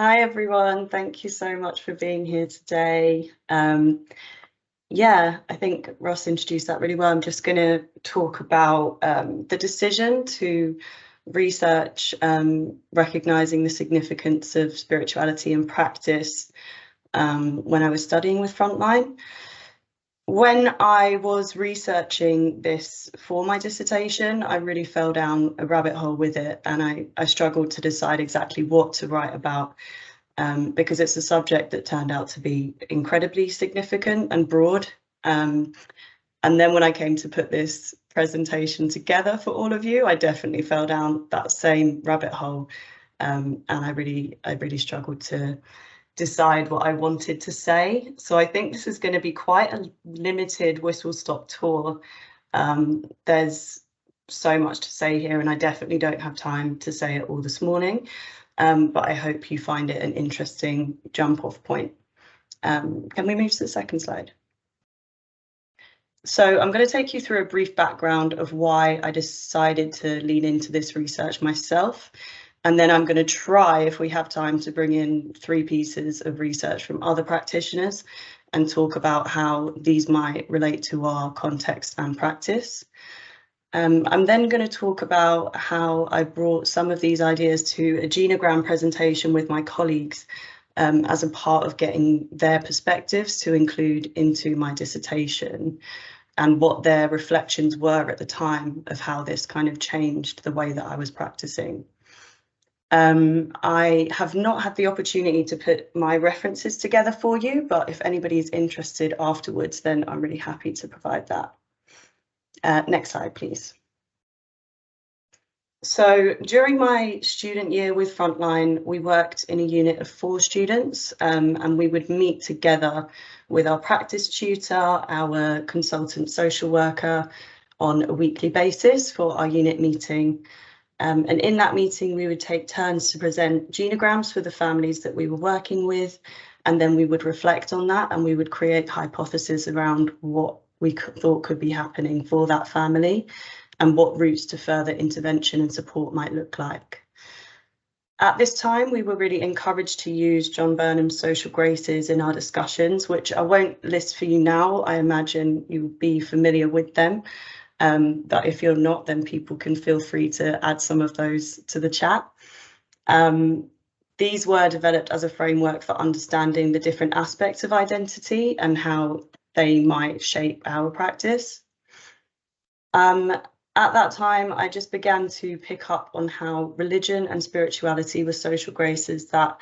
Hi everyone, thank you so much for being here today. I think Ross introduced that really well. I'm just going to talk about the decision to research recognizing the significance of spirituality and practice when I was studying with Frontline. When I was researching this for my dissertation, I really fell down a rabbit hole with it, and I struggled to decide exactly what to write about. Because it's a subject that turned out to be incredibly significant and broad. And then when I came to put this presentation together for all of you, I definitely fell down that same rabbit hole. And I really struggled to decide what I wanted to say. So I think this is going to be quite a limited whistle-stop tour. There's so much to say here, and I definitely don't have time to say it all this morning. But I hope you find it an interesting jump-off point. Can we move to the second slide? So I'm going to take you through a brief background of why I decided to lean into this research myself. And then I'm going to try, if we have time, to bring in 3 pieces of research from other practitioners and talk about how these might relate to our context and practice. I'm then going to talk about how I brought some of these ideas to a genogram presentation with my colleagues as a part of getting their perspectives to include into my dissertation, and what their reflections were at the time of how this kind of changed the way that I was practicing. I have not had the opportunity to put my references together for you, but if anybody is interested afterwards, then I'm really happy to provide that. Next slide, please. So during my student year with Frontline, we worked in a unit of 4 students, and we would meet together with our practice tutor, our consultant social worker, on a weekly basis for our unit meeting. And in that meeting, we would take turns to present genograms for the families that we were working with, and then we would reflect on that, and we would create hypotheses around what we thought could be happening for that family and what routes to further intervention and support might look like. At this time, we were really encouraged to use John Burnham's social graces in our discussions, which I won't list for you now. I imagine you'll be familiar with them. But if you're not, then people can feel free to add some of those to the chat. These were developed as a framework for understanding the different aspects of identity and how they might shape our practice. At that time, I just began to pick up on how religion and spirituality were social graces that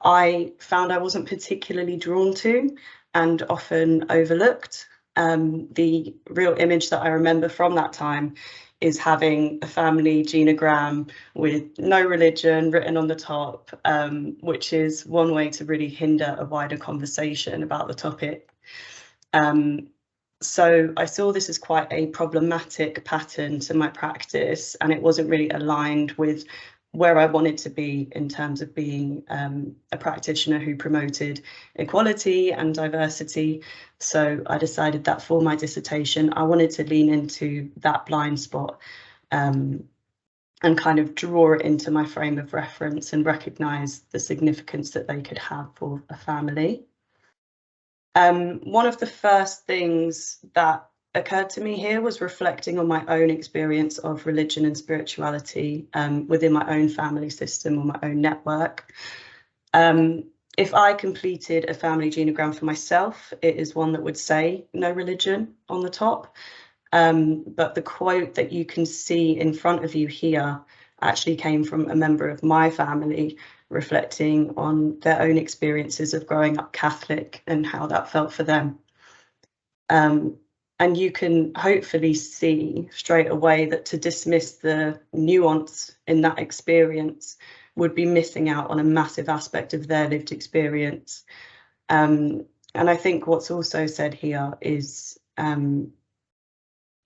I found I wasn't particularly drawn to and often overlooked. The real image that I remember from that time is having a family genogram with no religion written on the top, which is one way to really hinder a wider conversation about the topic. So I saw this as quite a problematic pattern to my practice, and it wasn't really aligned with where I wanted to be in terms of being a practitioner who promoted equality and diversity. So I decided that for my dissertation, I wanted to lean into that blind spot and kind of draw it into my frame of reference and recognise the significance that they could have for a family. One of the first things that occurred to me here was reflecting on my own experience of religion and spirituality within my own family system or my own network. If I completed a family genogram for myself, it is one that would say no religion on the top. But the quote that you can see in front of you here actually came from a member of my family, reflecting on their own experiences of growing up Catholic and how that felt for them. And you can hopefully see straight away that to dismiss the nuance in that experience would be missing out on a massive aspect of their lived experience. And I think what's also said here is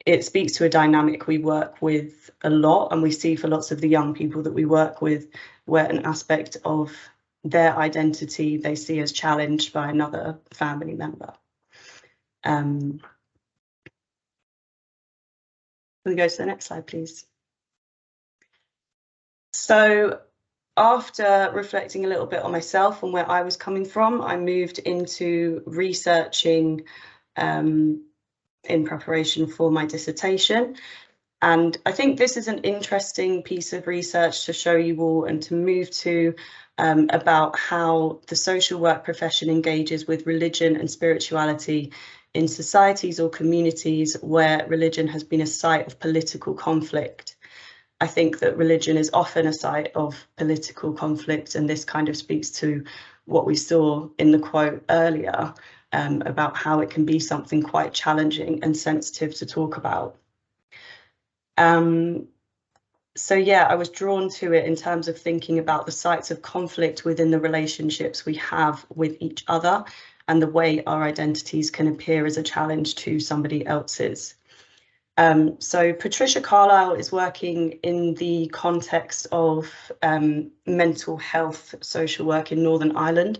it speaks to a dynamic we work with a lot, and we see for lots of the young people that we work with, where an aspect of their identity they see as challenged by another family member. Can we go to the next slide, please? So after reflecting a little bit on myself and where I was coming from, I moved into researching in preparation for my dissertation. And I think this is an interesting piece of research to show you all and to move to about how the social work profession engages with religion and spirituality in societies or communities where religion has been a site of political conflict. I think that religion is often a site of political conflict, and this kind of speaks to what we saw in the quote earlier about how it can be something quite challenging and sensitive to talk about. So yeah, I was drawn to it in terms of thinking about the sites of conflict within the relationships we have with each other and the way our identities can appear as a challenge to somebody else's. So Patricia Carlisle is working in the context of mental health social work in Northern Ireland,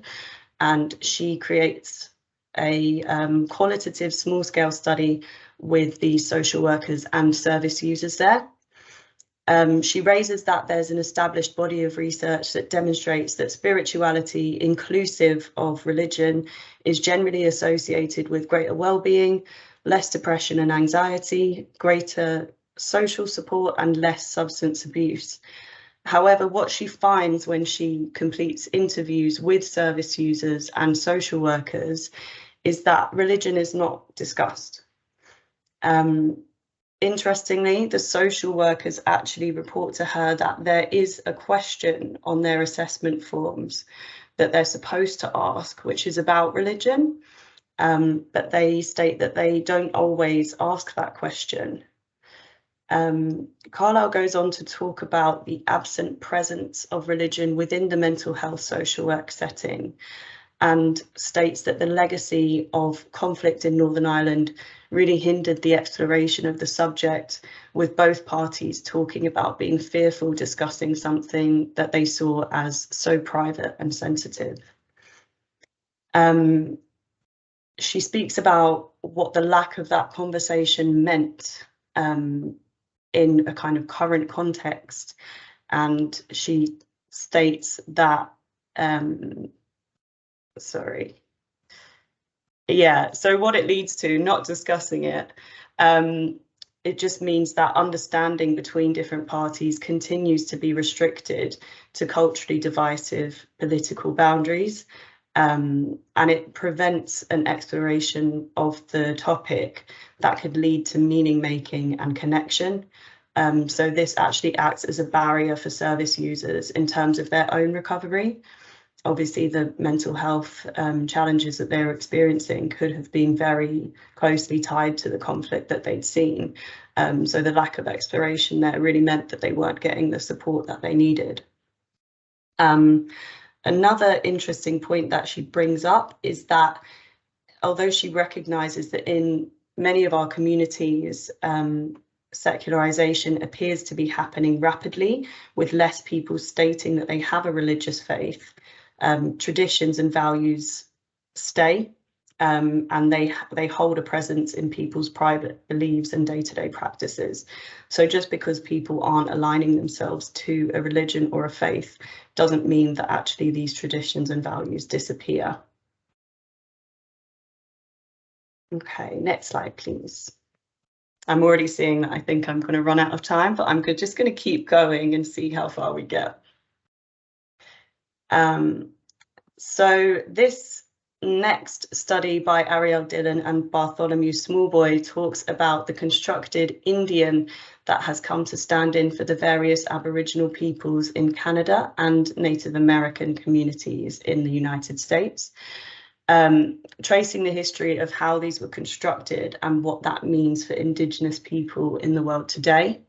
and she creates a qualitative small-scale study with the social workers and service users there. She raises that there's an established body of research that demonstrates that spirituality, inclusive of religion, is generally associated with greater well-being, less depression and anxiety, greater social support, and less substance abuse. However, what she finds when she completes interviews with service users and social workers is that religion is not discussed. Interestingly, the social workers actually report to her that there is a question on their assessment forms that they're supposed to ask, which is about religion, but they state that they don't always ask that question. Carlisle goes on to talk about the absent presence of religion within the mental health social work setting, and states that the legacy of conflict in Northern Ireland really hindered the exploration of the subject, with both parties talking about being fearful discussing something that they saw as so private and sensitive. She speaks about what the lack of that conversation meant in a kind of current context, and she states that so what it leads to, not discussing it, it just means that understanding between different parties continues to be restricted to culturally divisive political boundaries, and it prevents an exploration of the topic that could lead to meaning making and connection. So this actually acts as a barrier for service users in terms of their own recovery. Obviously, the mental health challenges that they were experiencing could have been very closely tied to the conflict that they'd seen. So the lack of exploration there really meant that they weren't getting the support that they needed. Another interesting point that she brings up is that although she recognises that in many of our communities, secularization appears to be happening rapidly, with less people stating that they have a religious faith, traditions and values stay, and they hold a presence in people's private beliefs and day-to-day practices. So just because people aren't aligning themselves to a religion or a faith doesn't mean that actually these traditions and values disappear. Okay, next slide, please. I'm already seeing that I think I'm going to run out of time, but I'm just going to keep going and see how far we get. So this next study by Ariel Dillon and Bartholomew Smallboy talks about the constructed Indian that has come to stand in for the various Aboriginal peoples in Canada and Native American communities in the United States, tracing the history of how these were constructed and what that means for Indigenous people in the world today.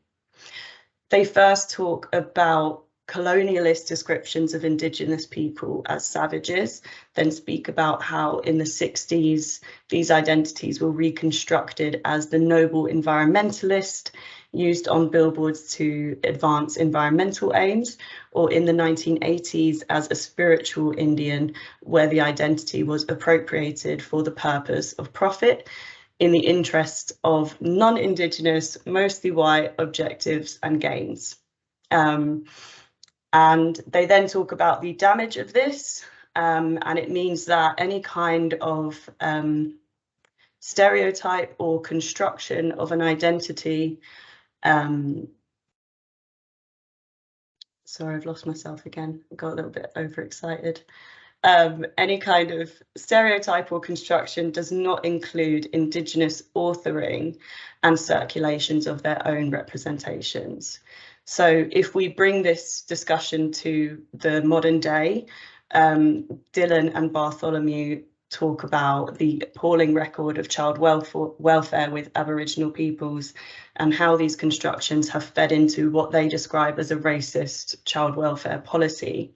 They first talk about colonialist descriptions of Indigenous people as savages, then speak about how in the 60s these identities were reconstructed as the noble environmentalist used on billboards to advance environmental aims, or in the 1980s as a spiritual Indian, where the identity was appropriated for the purpose of profit in the interest of non-Indigenous, mostly white objectives and gains. And they then talk about the damage of this, and it means that any kind of stereotype or construction of an identity, sorry, I've lost myself again, I got a little bit overexcited. Any kind of stereotype or construction does not include Indigenous authoring and circulations of their own representations. So if we bring this discussion to the modern day, Dylan and Bartholomew talk about the appalling record of child welfare with Aboriginal peoples and how these constructions have fed into what they describe as a racist child welfare policy.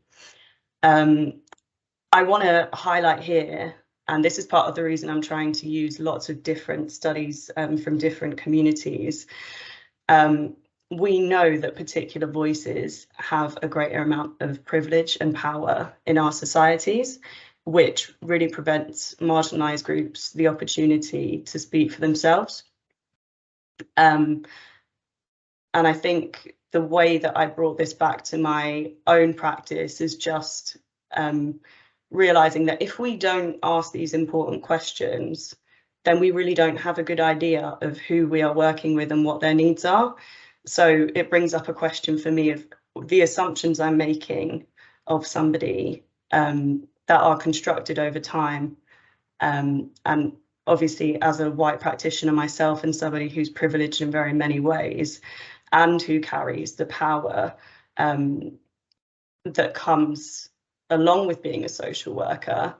I want to highlight here, and this is part of the reason I'm trying to use lots of different studies from different communities. We know that particular voices have a greater amount of privilege and power in our societies, which really prevents marginalised groups the opportunity to speak for themselves. And I think the way that I brought this back to my own practice is just realizing that if we don't ask these important questions, then we really don't have a good idea of who we are working with and what their needs are. So it brings up a question for me of the assumptions I'm making of somebody that are constructed over time. And obviously, as a white practitioner myself and somebody who's privileged in very many ways and who carries the power that comes along with being a social worker,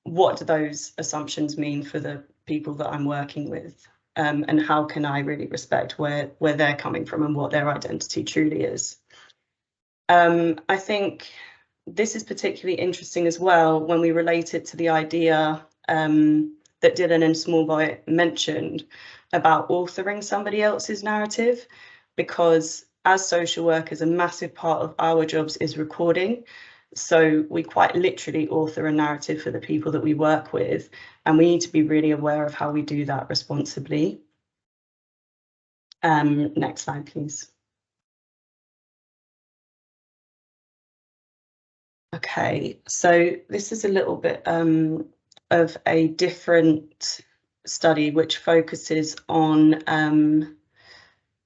what do those assumptions mean for the people that I'm working with? And how can I really respect where they're coming from and what their identity truly is? I think this is particularly interesting as well when we relate it to the idea that Dylan and Smallboy mentioned about authoring somebody else's narrative, because as social workers, a massive part of our jobs is recording. So we quite literally author a narrative for the people that we work with, and we need to be really aware of how we do that responsibly. Next slide, please. Okay, so this is a little bit of a different study which focuses on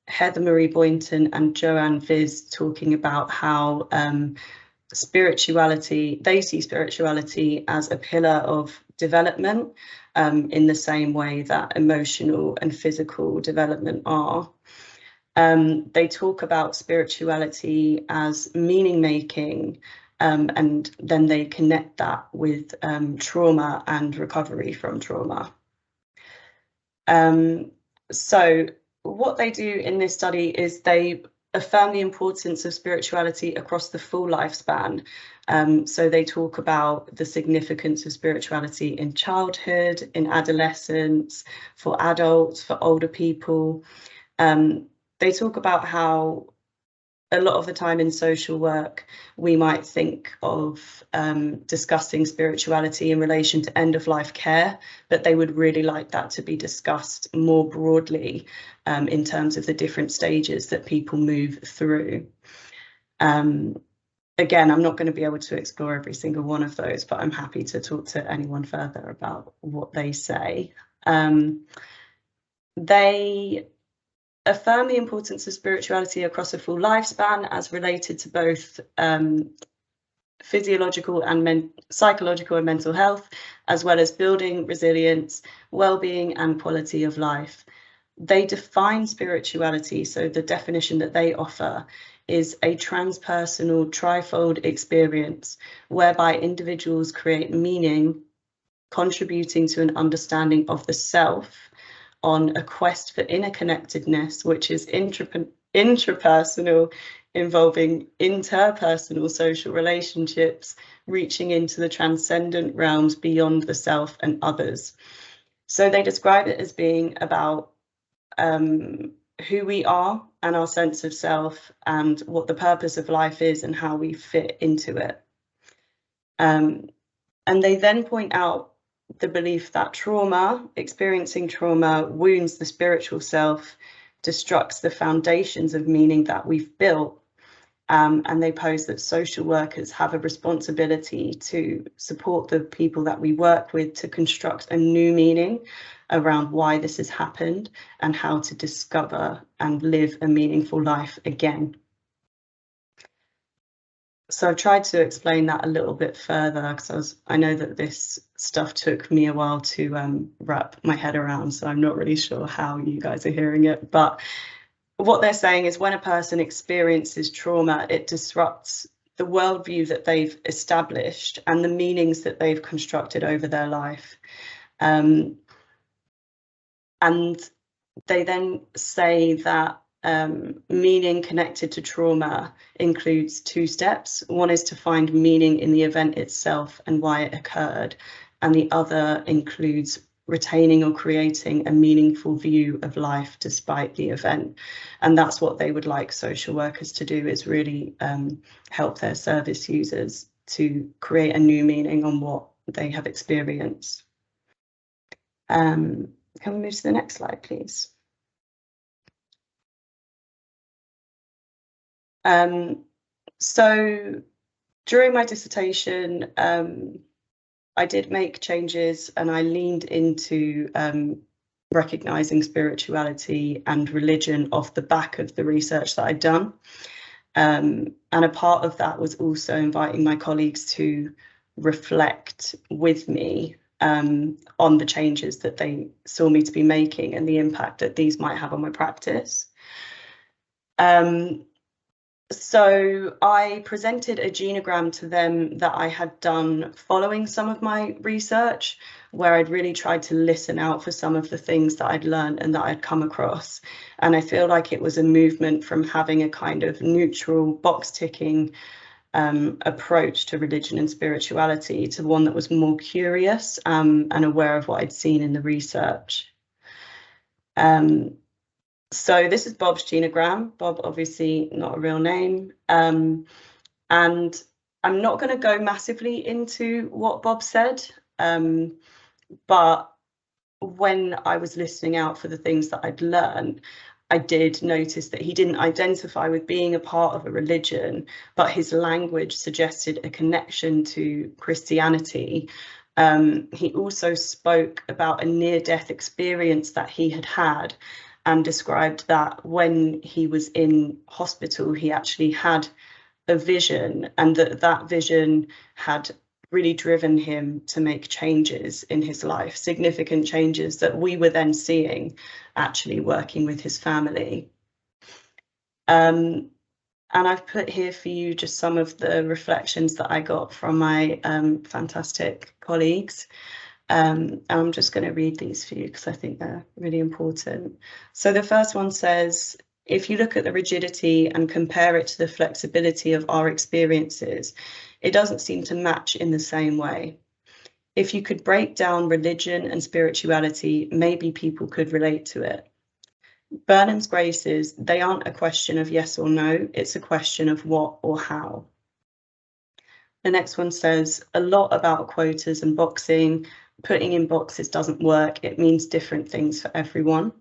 Heather Marie Boynton and Joanne Viz talking about how spirituality, they see spirituality as a pillar of development in the same way that emotional and physical development are. They talk about spirituality as meaning making, and then they connect that with trauma and recovery from trauma. So what they do in this study is they affirm the importance of spirituality across the full lifespan. So they talk about the significance of spirituality in childhood, in adolescence, for adults, for older people. They talk about how a lot of the time in social work, we might think of discussing spirituality in relation to end-of-life care, but they would really like that to be discussed more broadly in terms of the different stages that people move through. Again, I'm not going to be able to explore every single one of those, but I'm happy to talk to anyone further about what they say. They affirm the importance of spirituality across a full lifespan as related to both physiological and psychological and mental health, as well as building resilience, well-being and quality of life. They define spirituality, so the definition that they offer is a transpersonal trifold experience whereby individuals create meaning, contributing to an understanding of the self on a quest for inner connectedness, which is intrapersonal, involving interpersonal social relationships, reaching into the transcendent realms beyond the self and others. So they describe it as being about who we are and our sense of self and what the purpose of life is and how we fit into it. And they then point out the belief that experiencing trauma, wounds the spiritual self, destructs the foundations of meaning that we've built, And they pose that social workers have a responsibility to support the people that we work with to construct a new meaning around why this has happened and how to discover and live a meaningful life again. So I've tried to explain that a little bit further, because I know that this stuff took me a while to wrap my head around, so I'm not really sure how you guys are hearing it. But what they're saying is when a person experiences trauma, it disrupts the worldview that they've established and the meanings that they've constructed over their life. And they then say that meaning connected to trauma includes 2 steps. One is to find meaning in the event itself and why it occurred, and the other includes retaining or creating a meaningful view of life despite the event. And that's what they would like social workers to do, is really help their service users to create a new meaning on what they have experienced. Can we move to the next slide, please? So during my dissertation, I did make changes, and I leaned into recognizing spirituality and religion off the back of the research that I'd done. And a part of that was also inviting my colleagues to reflect with me on the changes that they saw me to be making and the impact that these might have on my practice. So I presented a genogram to them that I had done following some of my research, where I'd really tried to listen out for some of the things that I'd learned and that I'd come across. And I feel like it was a movement from having a kind of neutral box ticking approach to religion and spirituality to one that was more curious and aware of what I'd seen in the research. So this is Bob's genogram. Bob, obviously not a real name. And I'm not going to go massively into what Bob said, but when I was listening out for the things that I'd learned, I did notice that he didn't identify with being a part of a religion, but his language suggested a connection to Christianity. He also spoke about a near-death experience that he had had, and described that when he was in hospital, he actually had a vision, and that vision had really driven him to make changes in his life, significant changes that we were then seeing actually working with his family. And I've put here for you just some of the reflections that I got from my fantastic colleagues. And I'm just going to read these for you because I think they're really important. So the first one says, if you look at the rigidity and compare it to the flexibility of our experiences, it doesn't seem to match in the same way. If you could break down religion and spirituality, maybe people could relate to it. Burnham's graces, they aren't a question of yes or no, it's a question of what or how. The next one says, a lot about quotas and boxing. Putting in boxes doesn't work. It means different things for everyone.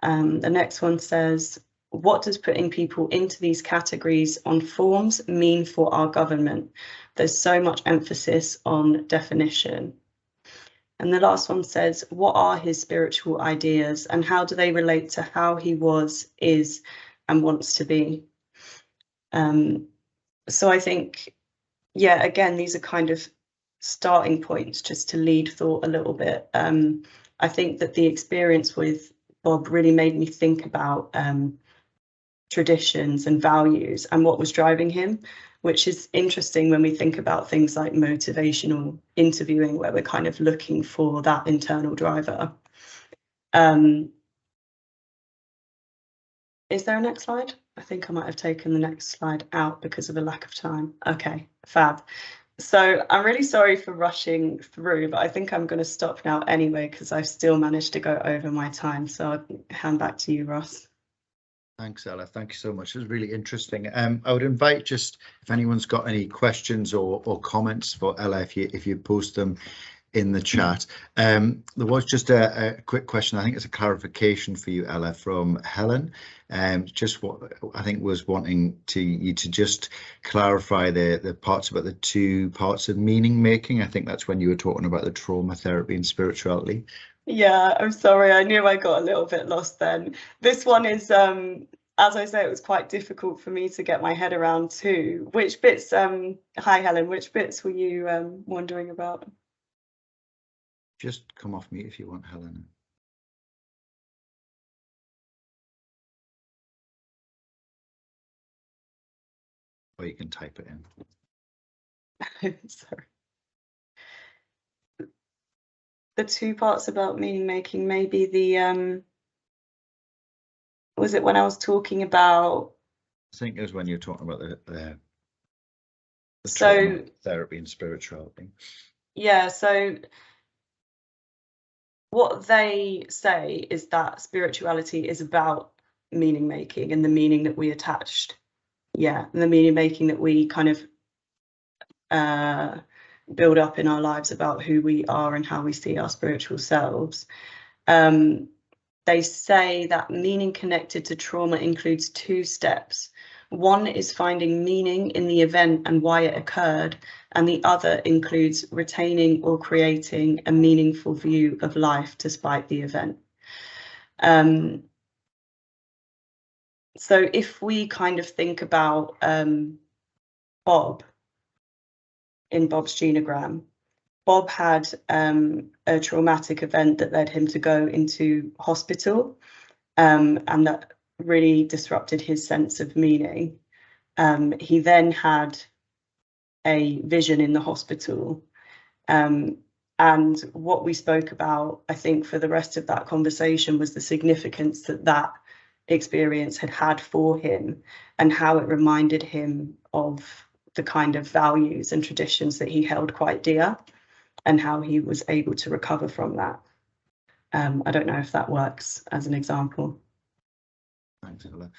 The next one says, what does putting people into these categories on forms mean for our government? There's so much emphasis on definition. And the last one says, what are his spiritual ideas and how do they relate to how he was, is, and wants to be? So I think, yeah, again, these are kind of starting points just to lead thought a little bit. I think that the experience with Bob really made me think about traditions and values and what was driving him, which is interesting when we think about things like motivational interviewing, where we're kind of looking for that internal driver. Is there a next slide? I think I might have taken the next slide out because of a lack of time. Okay, fab. So I'm really sorry for rushing through, but I think I'm going to stop now anyway, because I've still managed to go over my time. So I'll hand back to you, Ross. Thanks, Ella. Thank you so much. It was really interesting. I would invite, just if anyone's got any questions or comments for Ella, if you post them in the chat. There was just a quick question. I think it's a clarification for you, Ella, from Helen. Just what I think was wanting you to just clarify the parts about the two parts of meaning making. I think that's when you were talking about the trauma therapy and spirituality. Yeah, I'm sorry. I knew I got a little bit lost then. This one is, as I say, it was quite difficult for me to get my head around too. Which bits, hi Helen, which bits were you wondering about? Just come off mute if you want, Helen. Or you can type it in. Sorry. The two parts about meaning making, maybe the, was it when I was talking about? I think it was when you were talking about the So therapy and spirituality. Yeah, so what they say is that spirituality is about meaning making and the meaning that we attached. Yeah, and the meaning making that we kind of build up in our lives about who we are and how we see our spiritual selves. They say that meaning connected to trauma includes two steps. One is finding meaning in the event and why it occurred, and the other includes retaining or creating a meaningful view of life despite the event. So if we kind of think about Bob in Bob's genogram, Bob had a traumatic event that led him to go into hospital, and that really disrupted his sense of meaning. He then had a vision in the hospital, and what we spoke about, I think, for the rest of that conversation was the significance that that experience had had for him and how it reminded him of the kind of values and traditions that he held quite dear and how he was able to recover from that. I don't know if that works as an example. Thanks, Ella.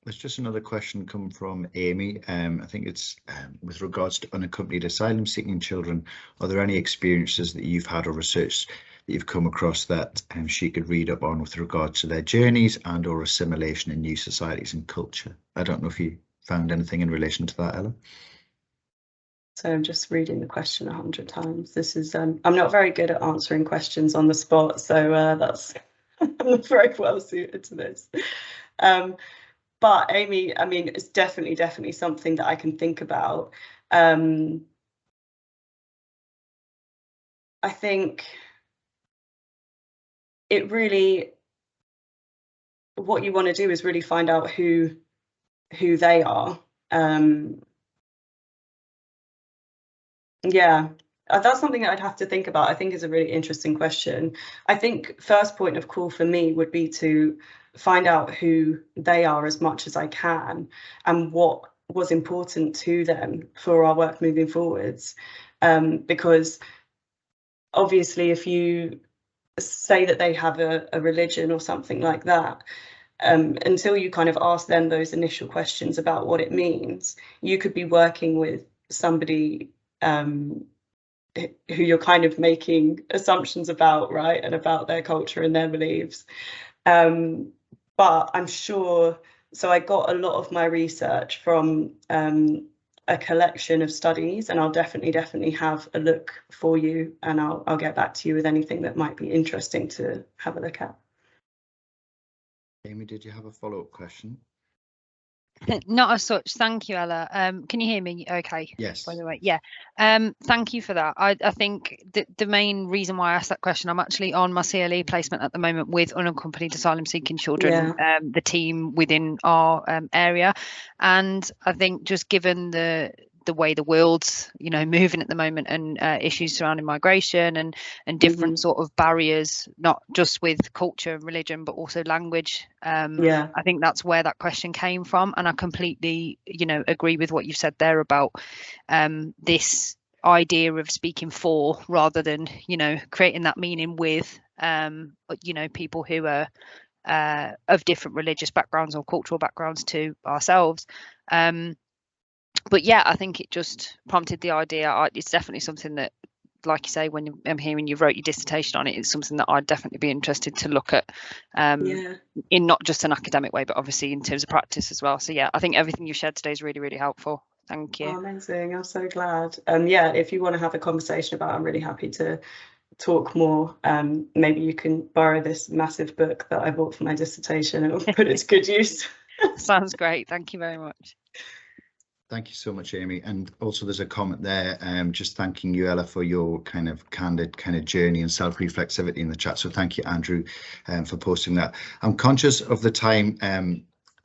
There's just another question come from Amy. I think it's with regards to unaccompanied asylum seeking children. Are there any experiences that you've had or research that you've come across that she could read up on with regards to their journeys and or assimilation in new societies and culture? I don't know if you found anything in relation to that, Ella. So I'm just reading the question 100 times. This is, I'm not very good at answering questions on the spot, so that's, I'm not very well suited to this. But Amy, I mean, it's definitely something that I can think about. I think it really, what you want to do is really find out who they are. Yeah, that's something that I'd have to think about. I think is a really interesting question. I think first point of call for me would be to find out who they are as much as I can and what was important to them for our work moving forwards. Because obviously if you say that they have a religion or something like that, until you kind of ask them those initial questions about what it means, you could be working with somebody who you're kind of making assumptions about, right, and about their culture and their beliefs. But I'm sure, so I got a lot of my research from a collection of studies, and I'll definitely have a look for you, and I'll get back to you with anything that might be interesting to have a look at. Amy, did you have a follow-up question? Not as such. Thank you, Ella. Can you hear me okay? Yes. By the way, yeah. Thank you for that. I think the main reason why I asked that question, I'm actually on my CLE placement at the moment with unaccompanied asylum seeking children, the team within our area. And I think just given the way the world's moving at the moment and issues surrounding migration and different sort of barriers, not just with culture and religion but also language, I think that's where that question came from. And I completely agree with what you said there about this idea of speaking for rather than creating that meaning with people who are of different religious backgrounds or cultural backgrounds to ourselves. But yeah, I think it just prompted the idea. It's definitely something that like you say, when I'm hearing you wrote your dissertation on it, it's something that I'd definitely be interested to look at in not just an academic way, but obviously in terms of practice as well. So yeah, I think everything you've shared today is really, really helpful. Thank you. Oh, amazing. I'm so glad. Yeah, if you want to have a conversation about it, I'm really happy to talk more. Maybe you can borrow this massive book that I bought for my dissertation and put it to good use. Sounds great. Thank you very much. Thank you so much, Amy. And also there's a comment there just thanking you, Ella, for your kind of candid kind of journey and self-reflexivity in the chat. So thank you, Andrew, for posting that. I'm conscious of the time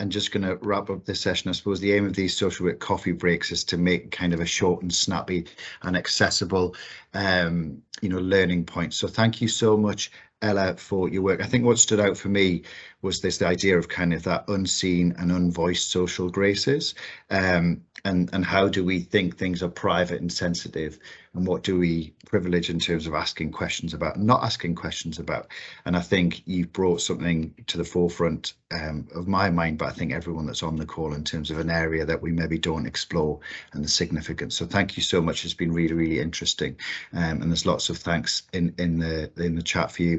and just going to wrap up this session. I suppose the aim of these social work coffee breaks is to make kind of a short and snappy and accessible learning points. So thank you so much, Ella, for your work. I think what stood out for me was the idea of kind of that unseen and unvoiced social graces, and how do we think things are private and sensitive, and what do we privilege in terms of asking questions about and not asking questions about. And I think you've brought something to the forefront of my mind, but I think everyone that's on the call, in terms of an area that we maybe don't explore and the significance. So thank you so much. It's been really, really interesting, and there's lots of thanks in the chat for you.